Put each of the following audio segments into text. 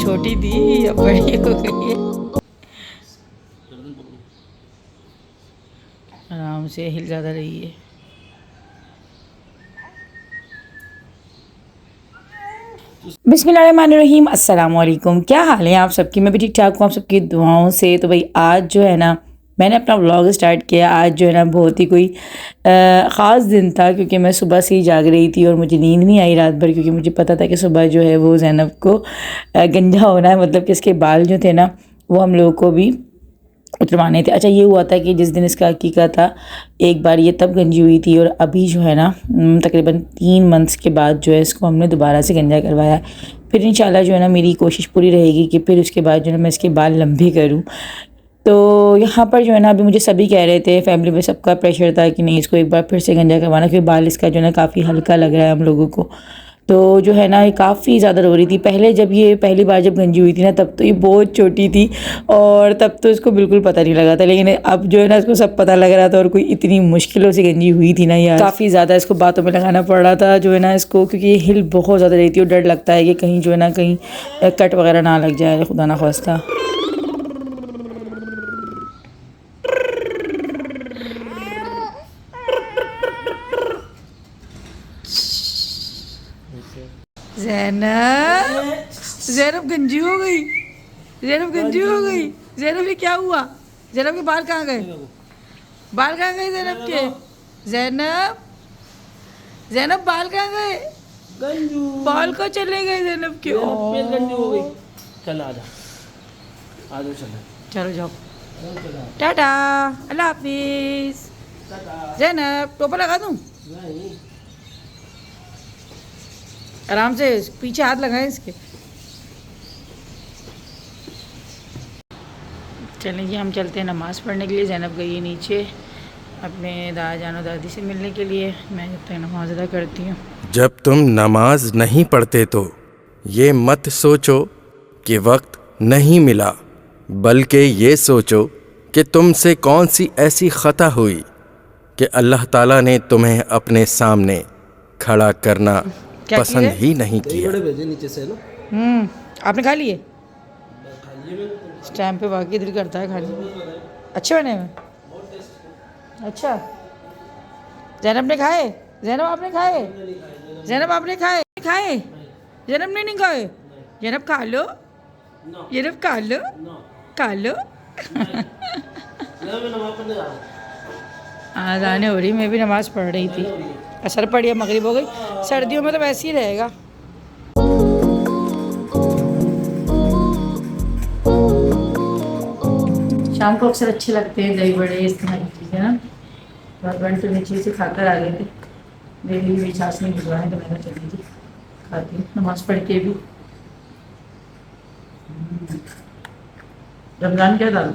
छोटी थी अब बड़ी हो गई है। आराम से हिल ज़्यादा रही है। बिस्मिल्लाहिर्रहमानिर्रहीम, अस्सलाम वालेकुम। क्या हाल है आप सबकी? मैं भी ठीक ठाक हूँ आप सबकी दुआओं से। तो भाई आज जो है ना मैंने अपना व्लॉग स्टार्ट किया। आज जो है ना बहुत ही कोई ख़ास दिन था, क्योंकि मैं सुबह से ही जाग रही थी और मुझे नींद नहीं आई रात भर, क्योंकि मुझे पता था कि सुबह जो है वो ज़ैनब को गंजा होना है, मतलब कि इसके बाल जो थे ना वो हम लोगों को भी उतरवाने थे। अच्छा, ये हुआ था कि जिस दिन इसका अकीका था एक बार ये तब गंजी हुई थी, और अभी जो है ना तकरीबन 3 मंथ्स के बाद जो है इसको हमने दोबारा से गंजा करवाया। फिर इंशाल्लाह जो है ना मेरी कोशिश पूरी रहेगी कि फिर उसके बाद जो है मैं इसके बाल लंबे करूँ। तो यहाँ पर जो है ना अभी मुझे सभी कह रहे थे, फैमिली में सबका प्रेशर था कि नहीं इसको एक बार फिर से गंजा करवाना, क्योंकि बाल इसका जो है ना काफ़ी हल्का लग रहा है हम लोगों को। तो जो है ना ये काफ़ी ज़्यादा रो रही थी। पहले जब ये पहली बार जब गंजी हुई थी ना तब तो ये बहुत छोटी थी और तब तो इसको बिल्कुल पता नहीं लगा था, लेकिन अब जो है ना इसको सब पता लग रहा था। और कोई इतनी मुश्किलों से गंजी हुई थी ना यार, काफ़ी ज़्यादा इसको बातों में लगाना पड़ रहा था जो है ना इसको, क्योंकि ये हिल बहुत ज़्यादा रही थी और डर लगता है कि कहीं जो है ना कहीं कट वगैरह ना लग जाए, खुदा ना ख्वास्ता। ज़ैनब, ज़ैनब गंजी हो गई। ज़ैनब गंजी हो गई। ज़ैनब ये क्या हुआ? ज़ैनब के बाल कहाँ गए? बाल कहाँ गए ज़ैनब के? ज़ैनब, ज़ैनब बाल कहाँ गए? बाल को चले गए ज़ैनब के। गंजी हो गई। चल आजा, आजा चलो। चलो जाओ, टाटा, अल्लाह हाफिज़। ज़ैनब टोपा लगा दूँ? नहीं, आराम से पीछे हाथ लगाएं इसके। चलें जी, हम चलते हैं नमाज़ पढ़ने के लिए। ज़ैनब गई है नीचे अपने दादा जान और दादी से मिलने के लिए। मैं जब तक नमाज़ अदा करती हूँ। जब तुम नमाज नहीं पढ़ते तो ये मत सोचो कि वक्त नहीं मिला, बल्कि ये सोचो कि तुमसे कौन सी ऐसी ख़ता हुई कि अल्लाह ताला ने तुम्हें अपने सामने खड़ा करना पसंद ही नहीं किया। बड़े भेजे नीचे से ना। आपने खा लिए? इस टाइम पे वाकई दिल करता है खाने में। अच्छे बने हुए? अच्छा, ज़ैनब ने खाए? ज़ैनब आपने खाए? ज़ैनब आपने खाए? खाए? ज़ैनब ने नहीं खाए? ज़ैनब खा लो, ज़ैनब खा लो, खा लो। आज़ान हो रही, मैं भी नमाज़ पढ़ रही थी। असर पड़ी, मगरिब हो गई। सर्दियों में तो वैसे ही रहेगा। शाम को अक्सर अच्छे लगते हैं दही बड़े, इस तरह की चीज़ें ना। हस्बैंड तो नीचे से खाकर आ गए थे, मेरी भी छाछ नहीं भिजवाएं तो मैंने चली थी खाती हूँ नमाज़ पढ़ के भी। रमज़ान क्या था?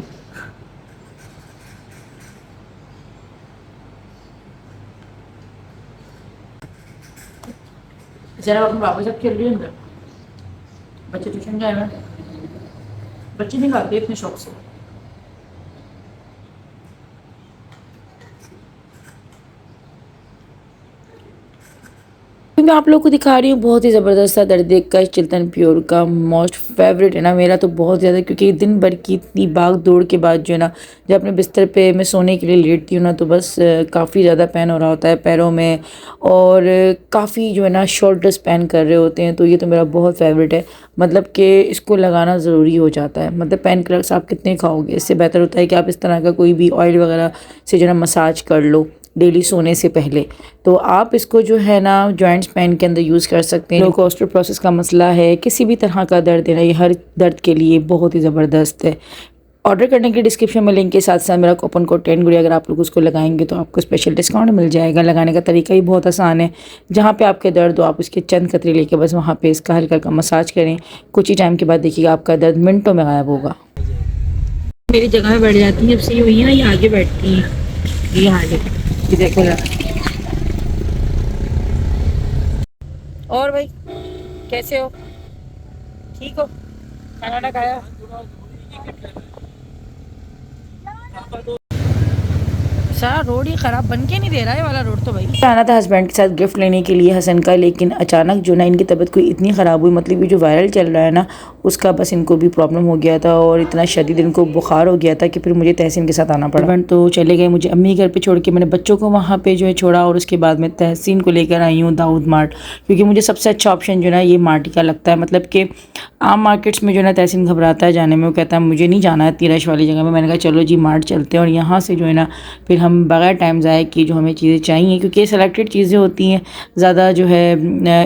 जरा अपने बाबू साहब खेल रही है अंदर, बच्चे ट्यूशन गए हैं। बच्चे नहीं खाते इतने शौक से। मैं आप लोग को दिखा रही हूँ बहुत ही ज़बरदस्त सा दर्द का चिल्तन प्योर का मोस्ट फेवरेट है ना मेरा तो बहुत ज़्यादा, क्योंकि दिन भर की इतनी भाग दौड़ के बाद जो है ना जब अपने बिस्तर पे मैं सोने के लिए लेटती हूँ ना तो बस काफ़ी ज़्यादा पेन हो रहा होता है पैरों में, और काफ़ी जो है ना शोल्डर्स पेन कर रहे होते हैं। तो ये तो मेरा बहुत फेवरेट है, मतलब कि इसको लगाना ज़रूरी हो जाता है। मतलब पेन किलर्स आप कितने खाओगे, इससे बेहतर होता है कि आप इस तरह का कोई भी ऑयल वगैरह से जो है ना मसाज कर लो डेली सोने से पहले। तो आप इसको जो है ना जॉइंट्स पेन के अंदर यूज़ कर सकते हैं। लो कोस्टर प्रोसेस का मसला है, किसी भी तरह का दर्द है ना, ये हर दर्द के लिए बहुत ही ज़बरदस्त है। ऑर्डर करने के डिस्क्रिप्शन में लिंक के साथ साथ मेरा कूपन कोड 10 गुड़िया, अगर आप लोग उसको लगाएंगे तो आपको स्पेशल डिस्काउंट मिल जाएगा। लगाने का तरीका ही बहुत आसान है, जहाँ पे आपके दर्द हो आप उसके चंद कतरे लेके बस वहाँ पे इसका हल्का हल्का मसाज करें। कुछ ही टाइम के बाद देखिएगा आपका दर्द मिनटों में गायब होगा। मेरी जगह में बैठ जाती है, अब सही हुई है ना, ये आगे बैठती है। ये हाल है, देखो और भाई कैसे हो? ठीक हो? खाना ना खाया? सारा रोड ही ख़राब बन के नहीं दे रहा है वाला रोड तो भाई। आना था हस्बैंड के साथ गिफ्ट लेने के लिए हसन का, लेकिन अचानक जो ना इनकी तबीयत कोई इतनी ख़राब हुई, मतलब ये जो वायरल चल रहा है ना उसका बस इनको भी प्रॉब्लम हो गया था और इतना शदीद इनको बुखार हो गया था कि फिर मुझे तहसीन के साथ आना पड़ा। तो चले गए मुझे अम्मी घर पे छोड़ के, मैंने बच्चों को वहाँ पे जो है छोड़ा और उसके बाद मैं तहसीन को लेकर आई हूँ दाऊद मार्ट, क्योंकि मुझे सबसे अच्छा ऑप्शन जो है ना ये मार्ट का लगता है। मतलब कि आम मार्केट्स में जो है ना तहसीन घबराता है जाने में, वो कहता है मुझे नहीं जाना है तीरश वाली जगह में। मैंने कहा चलो जी मार्ट चलते हैं और यहाँ से जो है ना फिर हम बगैर टाइम ज़ाया कि जो हमें चीज़ें चाहिए, क्योंकि सेलेक्टेड चीज़ें होती हैं, ज़्यादा जो है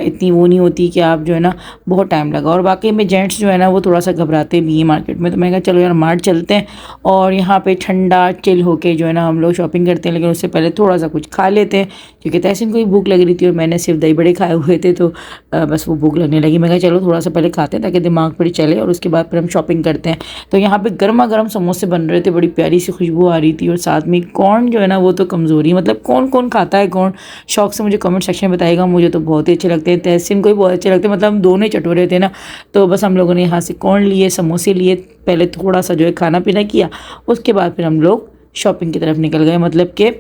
इतनी वो नहीं होती कि आप जो है ना बहुत टाइम लगा। और वाकई में जेंट्स जो है ना वो थोड़ा सा घबराते भी हैं मार्केट में। तो मैंने कहा चलो यार मार्ट चलते हैं और यहाँ पे ठंडा चिल होके जो है ना हम लोग शॉपिंग करते हैं, लेकिन उससे पहले थोड़ा सा कुछ खा लेते हैं, क्योंकि तहसीन को ही भूख लग रही थी और मैंने सिर्फ दही बड़े खाए हुए थे, तो बस वो भूख लगने लगी। मैं कहा चलो थोड़ा सा पहले खाते हैं ताकि दिमाग पर चले और उसके बाद फिर हम शॉपिंग करते हैं। तो यहाँ पे गर्मा गर्म समोसे बन रहे थे, बड़ी प्यारी सी खुशबू आ रही थी और साथ में कॉर्न जो है ना वो तो कमज़ोरी, मतलब कौन कौन खाता है कॉर्न, शौक से मुझे कमेंट सेक्शन में बताएगा। मुझे तो बहुत ही अच्छे लगते हैं, तहसीन को भी बहुत अच्छे लगते हैं, मतलब हम दोनों ही चटोरे थे ना। तो बस हम लोगों ने यहाँ से कॉर्न लिए, समोसे लिए, पहले थोड़ा सा जो है खाना पीना किया, उसके बाद फिर हम लोग शॉपिंग की तरफ निकल गए। मतलब कि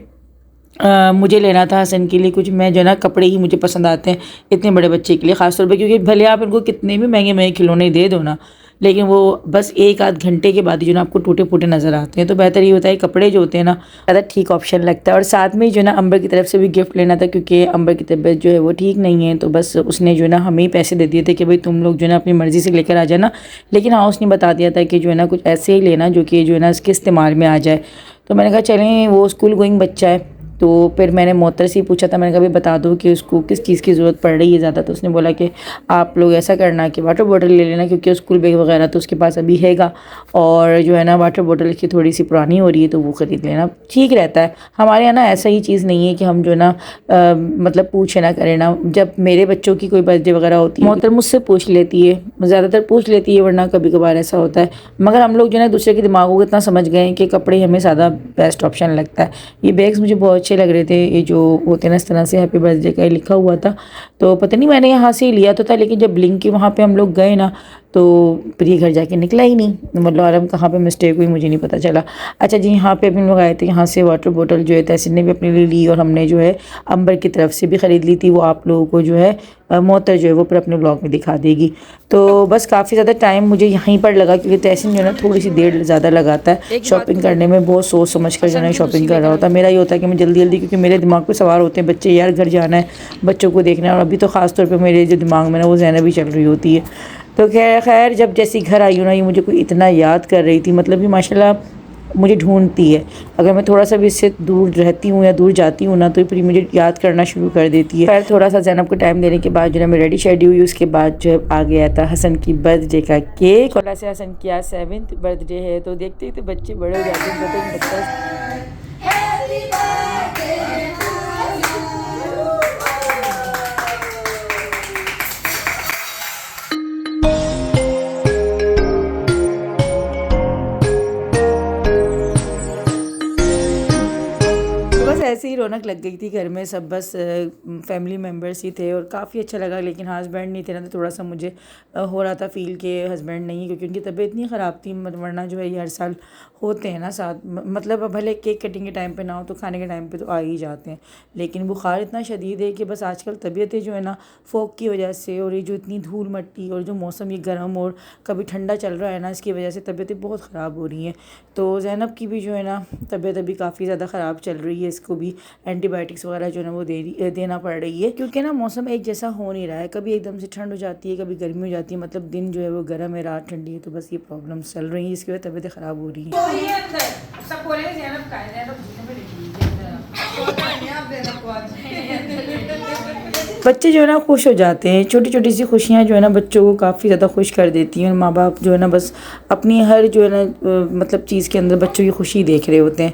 मुझे लेना था हसन के लिए कुछ, मैं जो है ना कपड़े ही मुझे पसंद आते हैं इतने बड़े बच्चे के लिए ख़ासतौर पे, क्योंकि भले आप इनको कितने भी महंगे महंगे खिलौने दे दो ना, लेकिन वो बस एक आध घंटे के बाद ही जो ना आपको टूटे फूटे नज़र आते हैं। तो बेहतर ये होता है कपड़े जो होते हैं ना ज़्यादा ठीक ऑप्शन लगता है। और साथ में जो है ना अंबर की तरफ से भी गिफ्ट लेना था, क्योंकि अंबर की तबीयत जो है वो ठीक नहीं है, तो बस उसने जो है ना हमें ही पैसे दे दिए थे कि भाई तुम लोग जो है ना अपनी मर्ज़ी से लेकर आ जाना, लेकिन हाँ उसने बता दिया था कि जो है ना कुछ ऐसे ही लेना जो कि जो है ना इसके इस्तेमाल में आ जाए। तो मैंने कहा चलें, वो स्कूल गोइंग बच्चा है, तो फिर मैंने मोहतर से ही पूछा था, मैंने कहा भाई बता दो कि उसको किस चीज़ की ज़रूरत पड़ रही है ज़्यादा। तो उसने बोला कि आप लोग ऐसा करना कि वाटर बॉटल ले लेना, क्योंकि स्कूल बैग वगैरह तो उसके पास अभी हैगा, और जो है ना वाटर बॉटल की थोड़ी सी पुरानी हो रही है तो वो ख़रीद लेना, ठीक रहता है। हमारे यहाँ ना ऐसा ही चीज़ नहीं है कि हम जो है ना मतलब पूछे ना करें ना। जब मेरे बच्चों की कोई बर्थडे वगैरह होती है मोहतर मुझसे पूछ लेती है, ज़्यादातर पूछ लेती है, वरना कभी कभार ऐसा होता है। मगर हम लोग जो है ना दूसरे के दिमागों को इतना समझ गए हैं कि कपड़े हमें ज़्यादा बेस्ट ऑप्शन लगता है। ये बैग्स मुझे बहुत अच्छे लग रहे थे, ये जो होते हैं ना इस तरह से हैप्पी बर्थडे का लिखा हुआ था, तो पता नहीं मैंने यहाँ से ही लिया तो था, लेकिन जब ब्लिंक के वहाँ पे हम लोग गए ना तो फिर ये घर जाके निकला ही नहीं, मतलब आराम कहाँ पे मिस्टेक हुई मुझे नहीं पता चला। अच्छा जी, यहाँ पे भी लोग आए थे, यहाँ से वाटर बोतल जो है तहसीन ने भी अपने लिए ली और हमने जो है अंबर की तरफ से भी ख़रीद ली थी। वो आप लोगों को जो है मोहतर जो है वो फिर अपने ब्लॉग में दिखा देगी। तो बस काफ़ी ज़्यादा टाइम मुझे यहीं पर लगा, क्योंकि तहसीन जो है ना थोड़ी सी देर ज़्यादा लगाता है शॉपिंग करने में, बहुत सोच समझ कर जो है शॉपिंग कर रहा होता है। मेरा ये होता है कि मैं जल्दी जल्दी, क्योंकि मेरे दिमाग पे सवार होते हैं बच्चे, यार घर जाना है, बच्चों को देखना है, और अभी तो ख़ास तौर पे मेरे जो दिमाग में ना वो ज़ैनब भी चल रही होती है। तो खैर जब जैसी घर आई हूँ ना, ये मुझे कोई इतना याद कर रही थी, मतलब ये माशाल्लाह मुझे ढूंढती है। अगर मैं थोड़ा सा भी इससे दूर रहती हूँ या दूर जाती हूँ ना, तो फिर मुझे याद करना शुरू कर देती है। फिर थोड़ा सा ज़ैनब को टाइम देने के बाद जो है मैं रेडी शेडी हुई, उसके बाद जो है आ गया था हसन की बर्थडे का केक। और से हसन की आज 7th बर्थडे है, तो देखते ही तो बच्चे बड़े हो जाते हैं, पता नहीं लगता। ऐसे ही रौनक लग गई थी घर में, सब बस फैमिली मेम्बर्स ही थे और काफ़ी अच्छा लगा। लेकिन हस्बैंड नहीं थे ना, तो थोड़ा सा मुझे हो रहा था फील कि हस्बैंड नहीं है, क्योंकि उनकी तबीयत इतनी ख़राब थी। वरना जो है ये हर साल होते हैं ना साथ, मतलब भले केक कटिंग के टाइम पे ना हो तो खाने के टाइम पे तो आ ही जाते हैं। लेकिन बुखार इतना शदीद है कि बस आजकल तबीयतें जो है ना फ़ोक की वजह से, और ये जो इतनी धूल मट्टी और जो मौसम ये गर्म और कभी ठंडा चल रहा है ना, इसकी वजह से तबीयतें बहुत ख़राब हो रही हैं। तो ज़ैनब की भी जो है ना तबीयत अभी काफ़ी ज़्यादा ख़राब चल रही है, इसको भी एंटीबायोटिक्स वगैरह जो है ना वो देना पड़ रही है, क्योंकि ना मौसम एक जैसा हो नहीं रहा है। कभी एकदम से ठंड हो जाती है, कभी गर्मी हो जाती है, मतलब दिन जो है वो गर्म है, रात ठंडी है। तो बस ये प्रॉब्लम्स चल रही हैं, इसकी वजह तबीयतें ख़राब हो रही हैं। बच्चे जो है ना खुश हो जाते हैं, छोटी छोटी सी खुशियाँ जो है ना बच्चों को काफ़ी ज़्यादा खुश कर देती हैं। माँ बाप जो है ना बस अपनी हर जो है ना मतलब चीज़ के अंदर बच्चों की खुशी देख रहे होते हैं।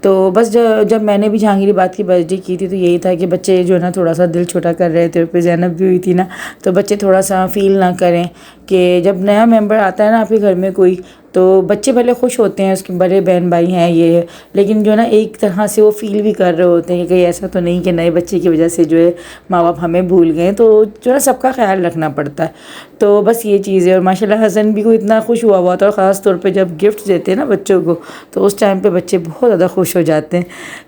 तो बस जब मैंने भी जहांगीरी बात की बर्थडे की थी, तो यही था कि बच्चे जो है ना थोड़ा सा दिल छोटा कर रहे थे। फिर ज़ैनब भी हुई थी ना, तो बच्चे थोड़ा सा फील ना करें कि जब नया मेंबर आता है ना आपके घर में कोई, तो बच्चे भले खुश होते हैं, उसके बड़े बहन भाई हैं ये है, लेकिन जो है ना एक तरह से वो फील भी कर रहे होते हैं कि कहीं ऐसा तो नहीं कि नए बच्चे की वजह से जो है माँ बाप हमें भूल गए। तो जो है सबका ख्याल रखना पड़ता है। तो बस ये चीज़ है। और माशाल्लाह हसन भी को इतना खुश हुआ था, और ख़ास तौर पे जब गिफ्ट देते हैं ना बच्चों को, तो उस टाइम पे बच्चे बहुत ज़्यादा खुश हो जाते हैं।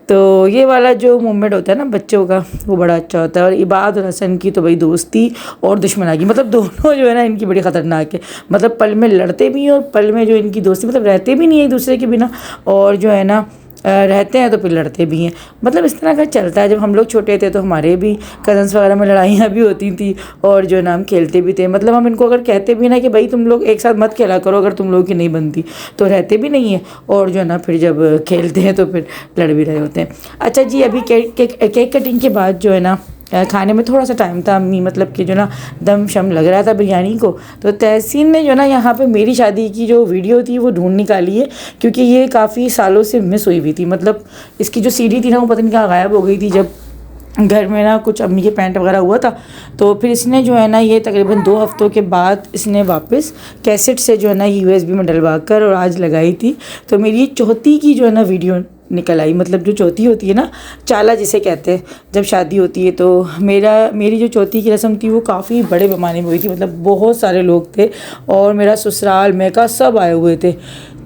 तो ये वाला जो मोमेंट होता है ना बच्चों का, वो बड़ा अच्छा होता है। और इबाद और हसन की तो भाई दोस्ती और दुश्मनागी, मतलब दोनों जो है ना इनकी बड़ी ख़तरनाक है। मतलब पल में लड़ते भी हैं और पल में जो इनकी दोस्ती, मतलब रहते भी नहीं है एक दूसरे के बिना, और जो है ना रहते हैं तो फिर लड़ते भी हैं। मतलब इस तरह का चलता है। जब हम लोग छोटे थे तो हमारे भी कज़न्स वगैरह में लड़ाइयाँ भी होती थी, और जो है ना हम खेलते भी थे। मतलब हम इनको अगर कहते भी ना कि भाई तुम लोग एक साथ मत खेला करो, अगर तुम लोगों की नहीं बनती, तो रहते भी नहीं है, और जो है ना फिर जब खेलते हैं तो फिर लड़ भी रहे होते हैं। अच्छा जी, अभी केक कटिंग के बाद जो है ना खाने में थोड़ा सा टाइम था। अम्मी मतलब कि जो ना दम शम लग रहा था बिरयानी को, तो तहसीन ने जो ना यहाँ पे मेरी शादी की जो वीडियो थी वो ढूंढ निकाली है, क्योंकि ये काफ़ी सालों से मिस हुई थी। मतलब इसकी जो सीडी थी ना वो पता नहीं कहाँ गायब हो गई थी, जब घर में ना कुछ अम्मी के पैंट वगैरह हुआ था। तो फिर इसने जो है ना ये तकरीबन 2 हफ्तों के बाद इसने वापस कैसेट से जो है ना USB में डलवा कर और आज लगाई थी। तो मेरी ये चौथी की जो है ना वीडियो निकल आई। मतलब जो चौथी होती है ना, चाला जिसे कहते हैं, जब शादी होती है तो मेरी जो चौथी की रस्म थी वो काफ़ी बड़े पैमाने में हुई थी। मतलब बहुत सारे लोग थे और मेरा ससुराल मैका सब आए हुए थे।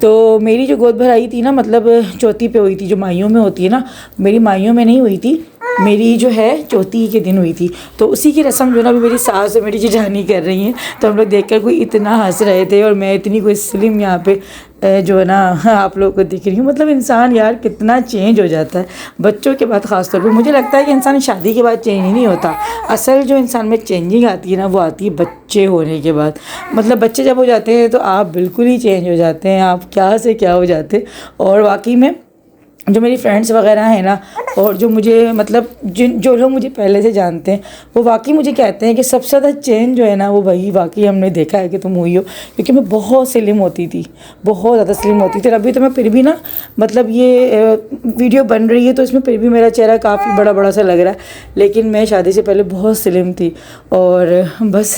तो मेरी जो गोद भराई थी ना, मतलब चौथी पे हुई थी, जो माइयों में होती है ना, मेरी माइयों में नहीं हुई थी, मेरी जो है चौथी के दिन हुई थी। तो उसी की रस्म जो ना अभी मेरी सास और मेरी जेठानी कर रही हैं। तो हम लोग देखकर कोई इतना हंस रहे थे, और मैं इतनी कोई स्लिम यहाँ पे जो है ना आप लोगों को दिख रही हूँ। मतलब इंसान यार कितना चेंज हो जाता है बच्चों के बाद ख़ास तौर पे। मुझे लगता है कि इंसान शादी के बाद चेंज ही नहीं होता, असल जो इंसान में चेंजिंग आती है ना वो आती है बच्चे होने के बाद। मतलब बच्चे जब हो जाते हैं तो आप बिल्कुल ही चेंज हो जाते हैं, आप क्या से क्या हो जाते हैं। और वाकई में जो मेरी फ्रेंड्स वगैरह हैं ना, और जो मुझे मतलब जो लोग मुझे पहले से जानते हैं, वो वाकई मुझे कहते हैं कि सबसे ज़्यादा चेंज जो है ना वो वही वाकई हमने देखा है कि तुम हुई हो। क्योंकि मैं बहुत स्लिम होती थी, बहुत ज़्यादा स्लिम होती थी। अभी तो मैं फिर भी ना, मतलब ये वीडियो बन रही है तो इसमें फिर भी मेरा चेहरा काफ़ी बड़ा बड़ा सा लग रहा है, लेकिन मैं शादी से पहले बहुत स्लिम थी। और बस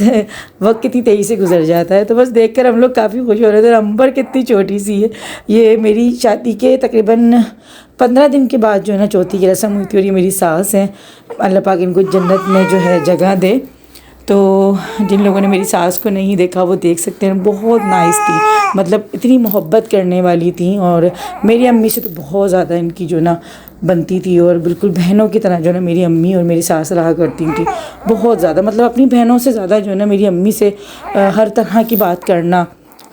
वक्त कितनी तेज़ी से गुजर जाता है। तो बस देख कर हम लोग काफ़ी खुश हो रहे थे। अंबर कितनी छोटी सी है। ये मेरी शादी के तकरीबन 15 दिन के बाद जो है ना चौथी की रस्म हुई थी, और ये मेरी सास हैं, अल्लाह पाक इनको जन्नत में जो है जगह दे। तो जिन लोगों ने मेरी सास को नहीं देखा वो देख सकते हैं। बहुत नाइस थी, मतलब इतनी मोहब्बत करने वाली थी, और मेरी अम्मी से तो बहुत ज़्यादा इनकी जो ना बनती थी, और बिल्कुल बहनों की तरह जो ना मेरी अम्मी और मेरी सास रहा करती थी। बहुत ज़्यादा, मतलब अपनी बहनों से ज़्यादा जो है ना मेरी अम्मी से हर तरह की बात करना,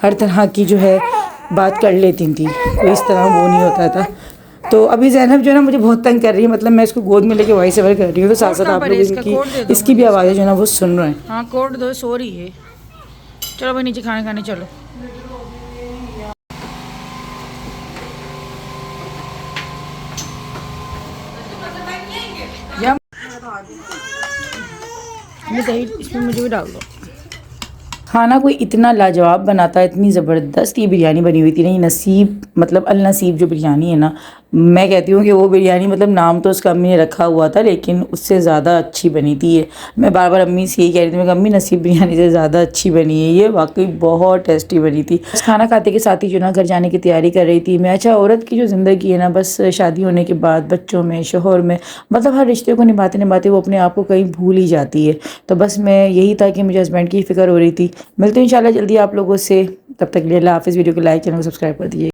हर तरह की जो है बात कर लेती थी, कोई इस तरह वो नहीं होता था। तो अभी ज़ैनब जो है ना मुझे बहुत तंग कर रही है। मतलब मैं इसको गोद में लेके वॉइस ओवर कर रही हूँ, तो साथ साथ आप लोग इसकी भी आवाज़ें जो है ना वो सुन रहे हैं। हाँ कोड दो, सो रही है। चलो भाई नीचे खाने खाने चलो। ये दही इसमें मुझे भी डाल दो। खाना कोई इतना लाजवाब बनाता है, इतनी ज़बरदस्त ये बिरयानी बनी हुई थी नहीं। नसीब मतलब अल नसीब जो बिरयानी है ना, मैं कहती हूँ कि वो बिरयानी मतलब नाम तो उसका अम्मी ने रखा हुआ था, लेकिन उससे ज़्यादा अच्छी बनी थी ये। मैं बार बार अम्मी से यही कह रही थी, मैं अम्मी नसीब बिरयानी से ज़्यादा अच्छी बनी है ये, वाकई बहुत टेस्टी बनी थी। खाना खाते के साथ ही जो ना घर जाने की तैयारी कर रही थी मैं। अच्छा, औरत की जो ज़िंदगी है ना, बस शादी होने के बाद बच्चों में, शोहर में, मतलब हर रिश्ते को निभाते निभाते वो अपने आप को कहीं भूल ही जाती है। तो बस मैं यही था कि मुझे हस्बैंड की फ़िक्र हो रही थी। मिलते हैं इंशाल्लाह जल्दी आप लोगों से, तब तक के लिए अल्लाह हाफ़िज़। वीडियो को लाइक, चैनल को सब्सक्राइब कर दीजिए।